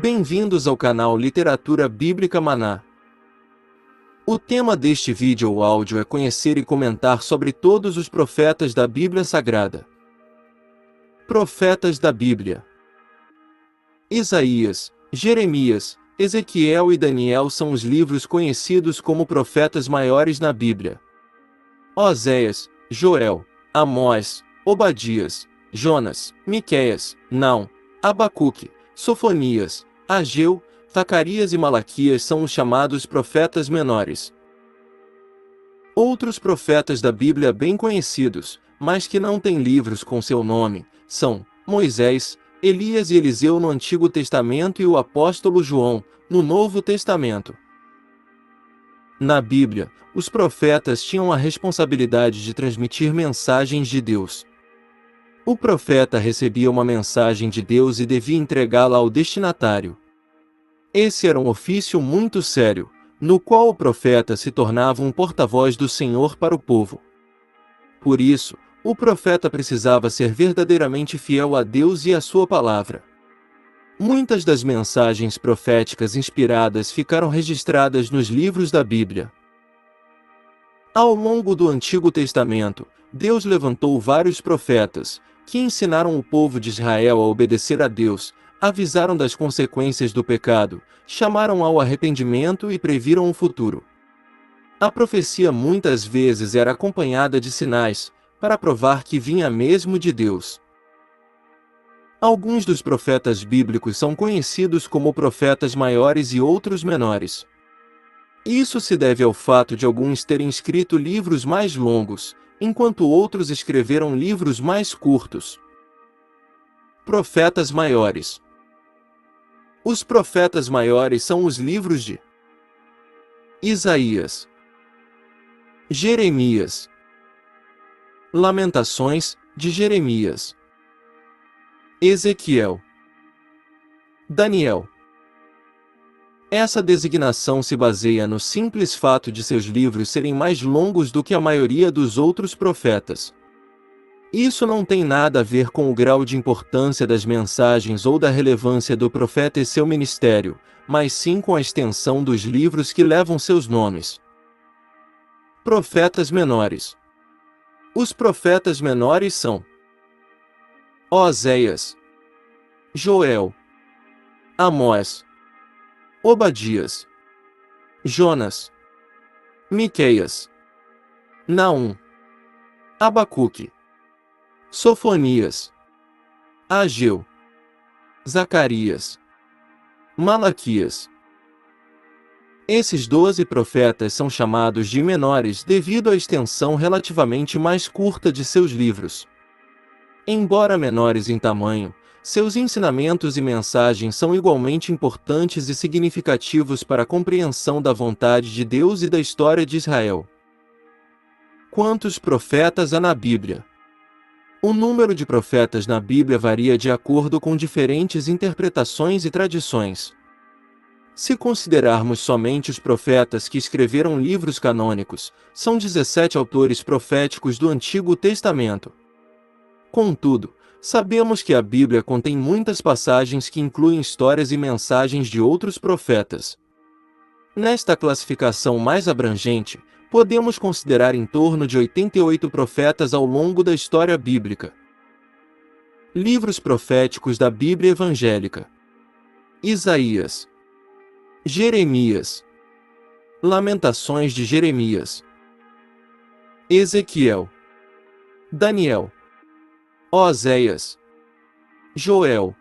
Bem-vindos ao canal Literatura Bíblica Maná. O tema deste vídeo ou áudio é conhecer e comentar sobre todos os profetas da Bíblia Sagrada. Profetas da Bíblia: Isaías, Jeremias, Ezequiel e Daniel são os livros conhecidos como profetas maiores na Bíblia. Oséias, Joel, Amós, Obadias, Jonas, Miqueias, Naum, Abacuque, Sofonias, Ageu, Zacarias e Malaquias são os chamados profetas menores. Outros profetas da Bíblia bem conhecidos, mas que não têm livros com seu nome, são Moisés, Elias e Eliseu no Antigo Testamento e o apóstolo João, no Novo Testamento. Na Bíblia, os profetas tinham a responsabilidade de transmitir mensagens de Deus. O profeta recebia uma mensagem de Deus e devia entregá-la ao destinatário. Esse era um ofício muito sério, no qual o profeta se tornava um porta-voz do Senhor para o povo. Por isso, o profeta precisava ser verdadeiramente fiel a Deus e à sua palavra. Muitas das mensagens proféticas inspiradas ficaram registradas nos livros da Bíblia. Ao longo do Antigo Testamento, Deus levantou vários profetas, que ensinaram o povo de Israel a obedecer a Deus, avisaram das consequências do pecado, chamaram ao arrependimento e previram o futuro. A profecia muitas vezes era acompanhada de sinais, para provar que vinha mesmo de Deus. Alguns dos profetas bíblicos são conhecidos como profetas maiores e outros menores. Isso se deve ao fato de alguns terem escrito livros mais longos, enquanto outros escreveram livros mais curtos. Profetas maiores. Os profetas maiores são os livros de Isaías, Jeremias, Lamentações, de Jeremias, Ezequiel, Daniel. Essa designação se baseia no simples fato de seus livros serem mais longos do que a maioria dos outros profetas. Isso não tem nada a ver com o grau de importância das mensagens ou da relevância do profeta e seu ministério, mas sim com a extensão dos livros que levam seus nomes. Profetas menores. Os profetas menores são Oséias, Joel, Amós, Obadias, Jonas, Miqueias, Naum, Abacuque, Sofonias, Ageu, Zacarias, Malaquias. Esses 12 profetas são chamados de menores devido à extensão relativamente mais curta de seus livros. Embora menores em tamanho, seus ensinamentos e mensagens são igualmente importantes e significativos para a compreensão da vontade de Deus e da história de Israel. Quantos profetas há na Bíblia? O número de profetas na Bíblia varia de acordo com diferentes interpretações e tradições. Se considerarmos somente os profetas que escreveram livros canônicos, são 17 autores proféticos do Antigo Testamento. Contudo, sabemos que a Bíblia contém muitas passagens que incluem histórias e mensagens de outros profetas. Nesta classificação mais abrangente, podemos considerar em torno de 88 profetas ao longo da história bíblica. Livros proféticos da Bíblia Evangélica: Isaías, Jeremias, Lamentações de Jeremias, Ezequiel, Daniel, Oséias, Joel,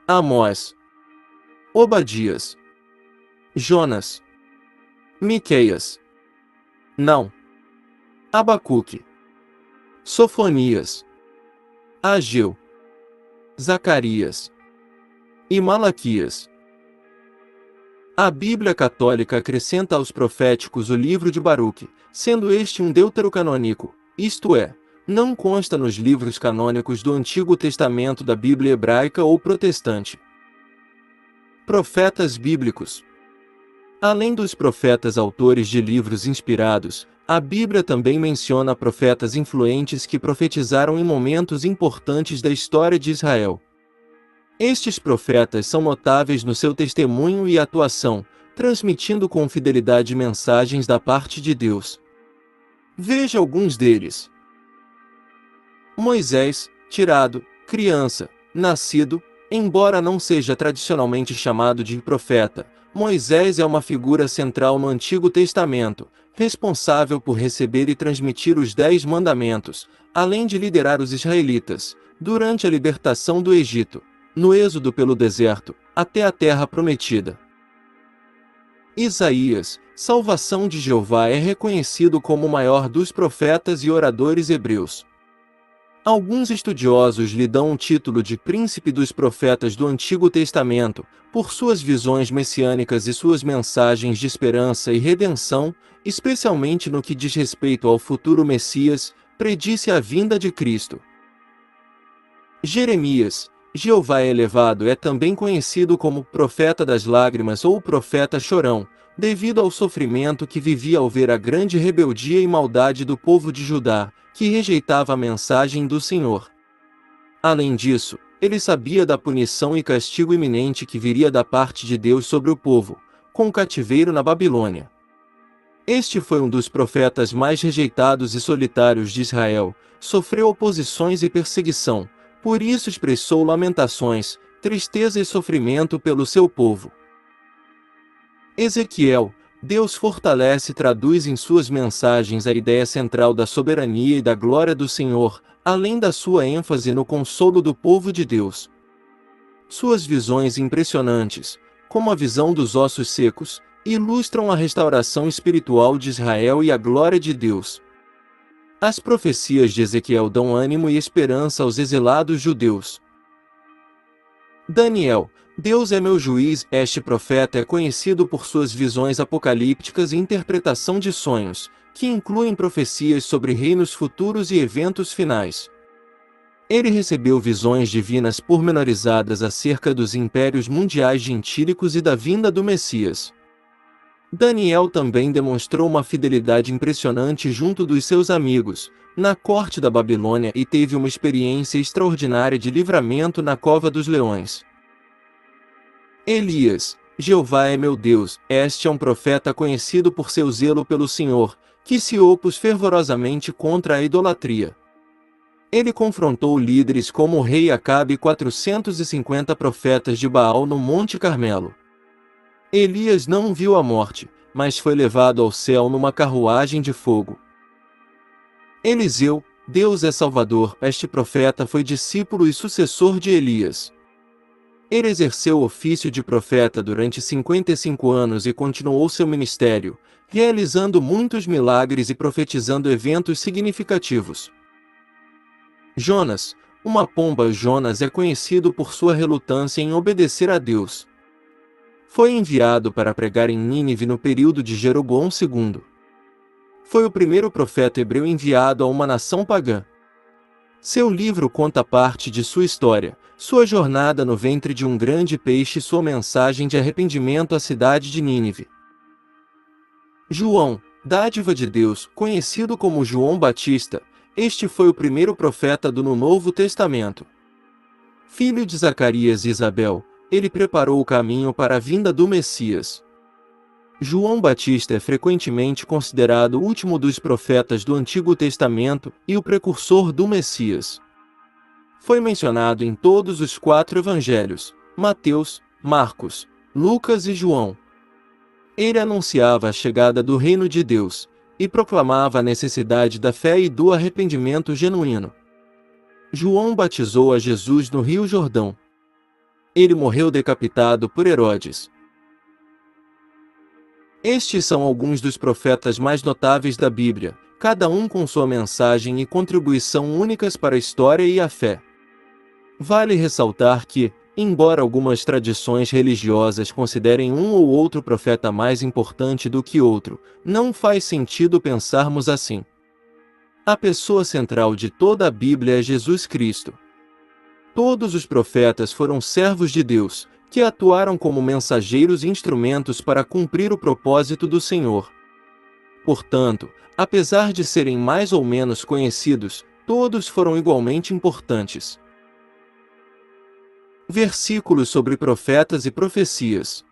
Amós, Obadias, Jonas, Miqueias, Naum, Abacuque, Sofonias, Ageu, Zacarias e Malaquias. A Bíblia Católica acrescenta aos proféticos o livro de Baruque, sendo este um deuterocanônico, isto é, não consta nos livros canônicos do Antigo Testamento da Bíblia hebraica ou protestante. Profetas bíblicos. Além dos profetas autores de livros inspirados, a Bíblia também menciona profetas influentes que profetizaram em momentos importantes da história de Israel. Estes profetas são notáveis no seu testemunho e atuação, transmitindo com fidelidade mensagens da parte de Deus. Veja alguns deles. Moisés, tirado, criança, nascido, embora não seja tradicionalmente chamado de profeta, Moisés é uma figura central no Antigo Testamento, responsável por receber e transmitir os 10 mandamentos, além de liderar os israelitas, durante a libertação do Egito, no êxodo pelo deserto, até a terra prometida. Isaías, salvação de Jeová, é reconhecido como o maior dos profetas e oradores hebreus. Alguns estudiosos lhe dão o título de príncipe dos profetas do Antigo Testamento, por suas visões messiânicas e suas mensagens de esperança e redenção, especialmente no que diz respeito ao futuro Messias, predisse a vinda de Cristo. Jeremias, Jeová elevado, é também conhecido como profeta das lágrimas ou profeta chorão, devido ao sofrimento que vivia ao ver a grande rebeldia e maldade do povo de Judá, que rejeitava a mensagem do Senhor. Além disso, ele sabia da punição e castigo iminente que viria da parte de Deus sobre o povo, com o cativeiro na Babilônia. Este foi um dos profetas mais rejeitados e solitários de Israel, sofreu oposições e perseguição, por isso expressou lamentações, tristeza e sofrimento pelo seu povo. Ezequiel, Deus fortalece e traduz em suas mensagens a ideia central da soberania e da glória do Senhor, além da sua ênfase no consolo do povo de Deus. Suas visões impressionantes, como a visão dos ossos secos, ilustram a restauração espiritual de Israel e a glória de Deus. As profecias de Ezequiel dão ânimo e esperança aos exilados judeus. Daniel, Deus é meu juiz. Este profeta é conhecido por suas visões apocalípticas e interpretação de sonhos, que incluem profecias sobre reinos futuros e eventos finais. Ele recebeu visões divinas pormenorizadas acerca dos impérios mundiais gentílicos e da vinda do Messias. Daniel também demonstrou uma fidelidade impressionante junto dos seus amigos, na corte da Babilônia, e teve uma experiência extraordinária de livramento na cova dos leões. Elias, Jeová é meu Deus, este é um profeta conhecido por seu zelo pelo Senhor, que se opôs fervorosamente contra a idolatria. Ele confrontou líderes como o rei Acabe e 450 profetas de Baal no Monte Carmelo. Elias não viu a morte, mas foi levado ao céu numa carruagem de fogo. Eliseu, Deus é Salvador. Este profeta foi discípulo e sucessor de Elias. Ele exerceu o ofício de profeta durante 55 anos e continuou seu ministério, realizando muitos milagres e profetizando eventos significativos. Jonas, uma pomba. Jonas é conhecido por sua relutância em obedecer a Deus. Foi enviado para pregar em Nínive no período de Jeroboão II. Foi o primeiro profeta hebreu enviado a uma nação pagã. Seu livro conta parte de sua história, sua jornada no ventre de um grande peixe e sua mensagem de arrependimento à cidade de Nínive. João, dádiva de Deus, conhecido como João Batista, este foi o primeiro profeta do Novo Testamento. Filho de Zacarias e Isabel, ele preparou o caminho para a vinda do Messias. João Batista é frequentemente considerado o último dos profetas do Antigo Testamento e o precursor do Messias. Foi mencionado em todos os 4 evangelhos, Mateus, Marcos, Lucas e João. Ele anunciava a chegada do reino de Deus, e proclamava a necessidade da fé e do arrependimento genuíno. João batizou a Jesus no Rio Jordão. Ele morreu decapitado por Herodes. Estes são alguns dos profetas mais notáveis da Bíblia, cada um com sua mensagem e contribuição únicas para a história e a fé. Vale ressaltar que, embora algumas tradições religiosas considerem um ou outro profeta mais importante do que outro, não faz sentido pensarmos assim. A pessoa central de toda a Bíblia é Jesus Cristo. Todos os profetas foram servos de Deus, que atuaram como mensageiros e instrumentos para cumprir o propósito do Senhor. Portanto, apesar de serem mais ou menos conhecidos, todos foram igualmente importantes. Versículos sobre profetas e profecias.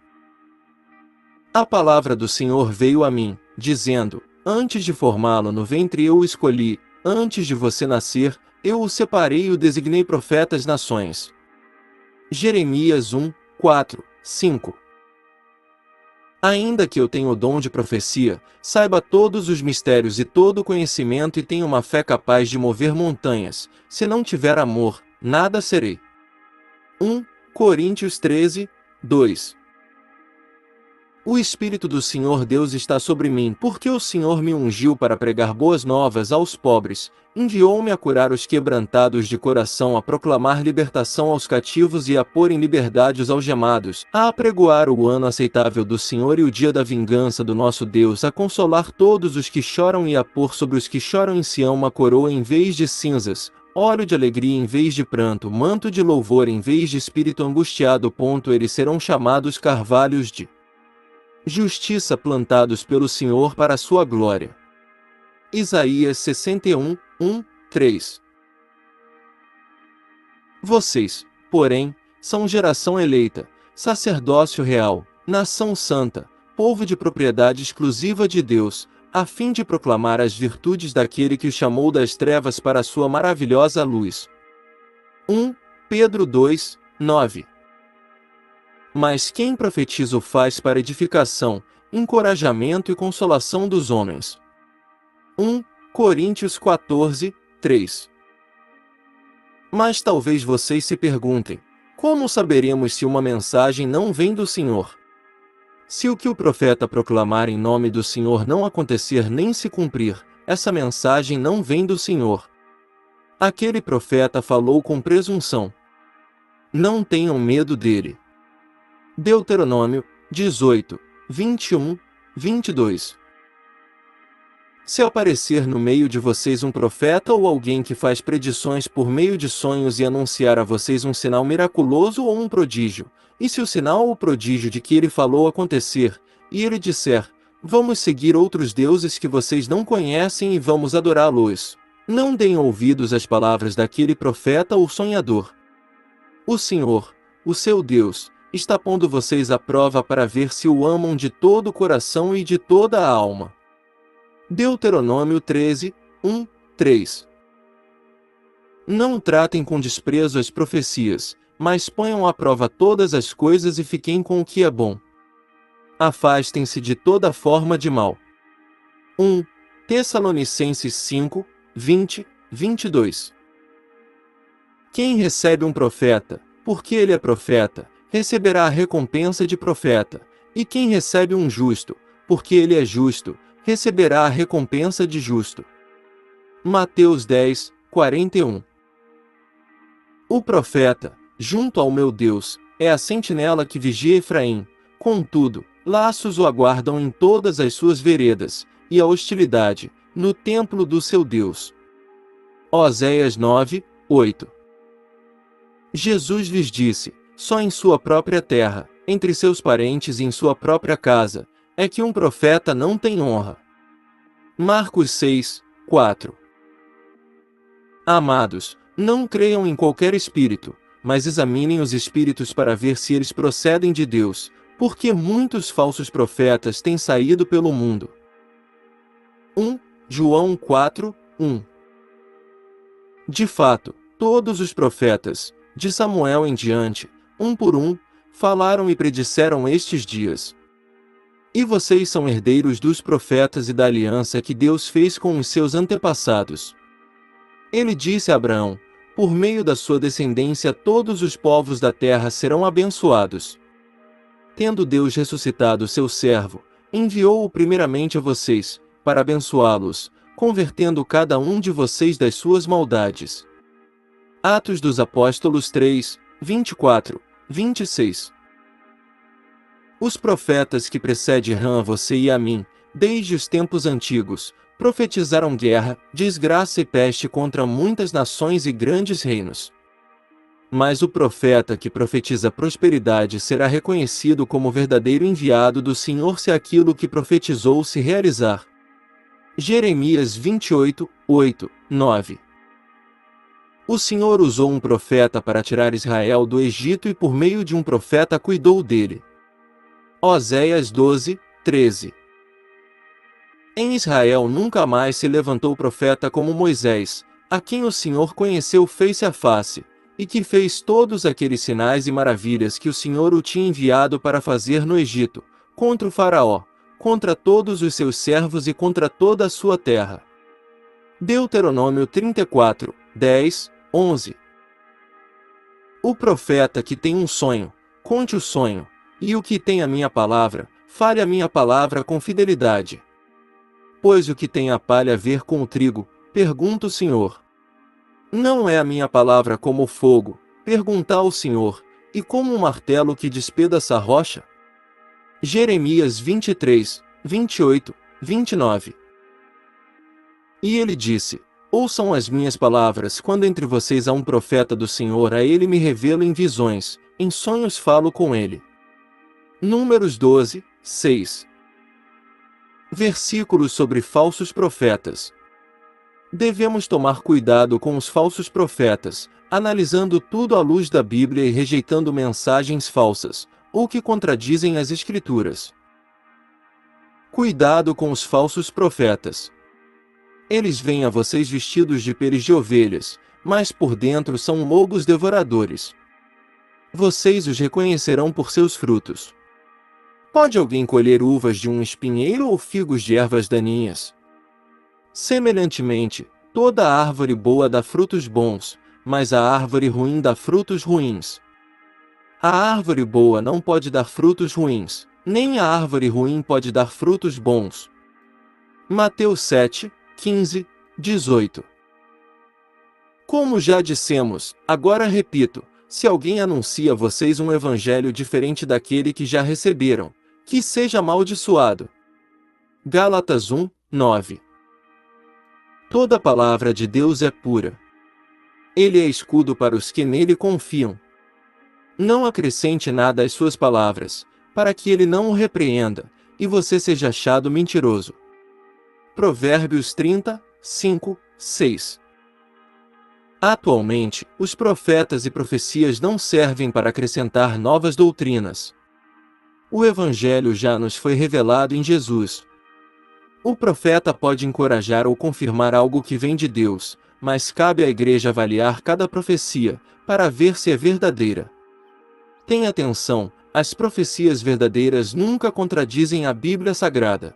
A palavra do Senhor veio a mim, dizendo: Antes de formá-lo no ventre eu o escolhi, antes de você nascer, eu o separei e o designei profeta às nações. Jeremias 1, 4, 5. Ainda que eu tenha o dom de profecia, saiba todos os mistérios e todo o conhecimento e tenha uma fé capaz de mover montanhas, se não tiver amor, nada serei. 1 Coríntios 13, 2. O Espírito do Senhor Deus está sobre mim, porque o Senhor me ungiu para pregar boas novas aos pobres, enviou-me a curar os quebrantados de coração, a proclamar libertação aos cativos e a pôr em liberdade os algemados, a apregoar o ano aceitável do Senhor e o dia da vingança do nosso Deus, a consolar todos os que choram e a pôr sobre os que choram em Sião uma coroa em vez de cinzas, óleo de alegria em vez de pranto, manto de louvor em vez de espírito angustiado. Eles serão chamados carvalhos de justiça plantados pelo Senhor para a sua glória. Isaías 61, 1, 3. Vocês, porém, são geração eleita, sacerdócio real, nação santa, povo de propriedade exclusiva de Deus, a fim de proclamar as virtudes daquele que o chamou das trevas para a sua maravilhosa luz. 1 Pedro 2, 9. Mas quem profetiza o faz para edificação, encorajamento e consolação dos homens. 1 Coríntios 14, 3. Mas talvez vocês se perguntem: como saberemos se uma mensagem não vem do Senhor? Se o que o profeta proclamar em nome do Senhor não acontecer nem se cumprir, essa mensagem não vem do Senhor. Aquele profeta falou com presunção. Não tenham medo dele. Deuteronômio 18, 21, 22. Se aparecer no meio de vocês um profeta ou alguém que faz predições por meio de sonhos e anunciar a vocês um sinal miraculoso ou um prodígio, e se o sinal ou o prodígio de que ele falou acontecer, e ele disser: vamos seguir outros deuses que vocês não conhecem e vamos adorá-los, não deem ouvidos às palavras daquele profeta ou sonhador. O Senhor, o seu Deus, está pondo vocês à prova para ver se o amam de todo o coração e de toda a alma. Deuteronômio 13, 1, 3. Não tratem com desprezo as profecias, mas ponham à prova todas as coisas e fiquem com o que é bom. Afastem-se de toda forma de mal. 1 Tessalonicenses 5, 20, 22. Quem recebe um profeta, porque ele é profeta, receberá a recompensa de profeta, e quem recebe um justo, porque ele é justo, receberá a recompensa de justo. Mateus 10, 41. O profeta, junto ao meu Deus, é a sentinela que vigia Efraim, contudo, laços o aguardam em todas as suas veredas, e a hostilidade, no templo do seu Deus. Oséias 9, 8. Jesus lhes disse: só em sua própria terra, entre seus parentes e em sua própria casa, é que um profeta não tem honra. Marcos 6, 4. Amados, não creiam em qualquer espírito, mas examinem os espíritos para ver se eles procedem de Deus, porque muitos falsos profetas têm saído pelo mundo. 1 João 4, 1. De fato, todos os profetas, de Samuel em diante, um por um, falaram e predisseram estes dias. E vocês são herdeiros dos profetas e da aliança que Deus fez com os seus antepassados. Ele disse a Abraão: por meio da sua descendência todos os povos da terra serão abençoados. Tendo Deus ressuscitado seu servo, enviou-o primeiramente a vocês, para abençoá-los, convertendo cada um de vocês das suas maldades. Atos dos Apóstolos 3, 24, 26. Os profetas que precederam a você e a mim, desde os tempos antigos, profetizaram guerra, desgraça e peste contra muitas nações e grandes reinos. Mas o profeta que profetiza prosperidade será reconhecido como verdadeiro enviado do Senhor se aquilo que profetizou se realizar. Jeremias 28, 8, 9. O Senhor usou um profeta para tirar Israel do Egito e por meio de um profeta cuidou dele. Oséias 12, 13. Em Israel nunca mais se levantou profeta como Moisés, a quem o Senhor conheceu face a face, e que fez todos aqueles sinais e maravilhas que o Senhor o tinha enviado para fazer no Egito, contra o Faraó, contra todos os seus servos e contra toda a sua terra. Deuteronômio 34, 10, 11. O profeta que tem um sonho, conte o sonho, e o que tem a minha palavra, fale a minha palavra com fidelidade. Pois o que tem a palha a ver com o trigo, pergunta o Senhor. Não é a minha palavra como o fogo, pergunta ao Senhor, e como um martelo que despedaça a rocha? Jeremias 23, 28, 29. E ele disse: ouçam as minhas palavras, quando entre vocês há um profeta do Senhor, a ele me revelo em visões, em sonhos falo com ele. Números 12, 6. Versículos sobre falsos profetas. Devemos tomar cuidado com os falsos profetas, analisando tudo à luz da Bíblia e rejeitando mensagens falsas, ou que contradizem as Escrituras. Cuidado com os falsos profetas. Eles vêm a vocês vestidos de peles de ovelhas, mas por dentro são lobos devoradores. Vocês os reconhecerão por seus frutos. Pode alguém colher uvas de um espinheiro ou figos de ervas daninhas? Semelhantemente, toda árvore boa dá frutos bons, mas a árvore ruim dá frutos ruins. A árvore boa não pode dar frutos ruins, nem a árvore ruim pode dar frutos bons. Mateus 7, 15, 18. Como já dissemos, agora repito, se alguém anuncia a vocês um evangelho diferente daquele que já receberam, que seja amaldiçoado. Gálatas 1, 9. Toda a palavra de Deus é pura. Ele é escudo para os que nele confiam. Não acrescente nada às suas palavras, para que ele não o repreenda, e você seja achado mentiroso. Provérbios 30, 5, 6. Atualmente, os profetas e profecias não servem para acrescentar novas doutrinas. O Evangelho já nos foi revelado em Jesus. O profeta pode encorajar ou confirmar algo que vem de Deus, mas cabe à igreja avaliar cada profecia, para ver se é verdadeira. Tenha atenção, as profecias verdadeiras nunca contradizem a Bíblia Sagrada.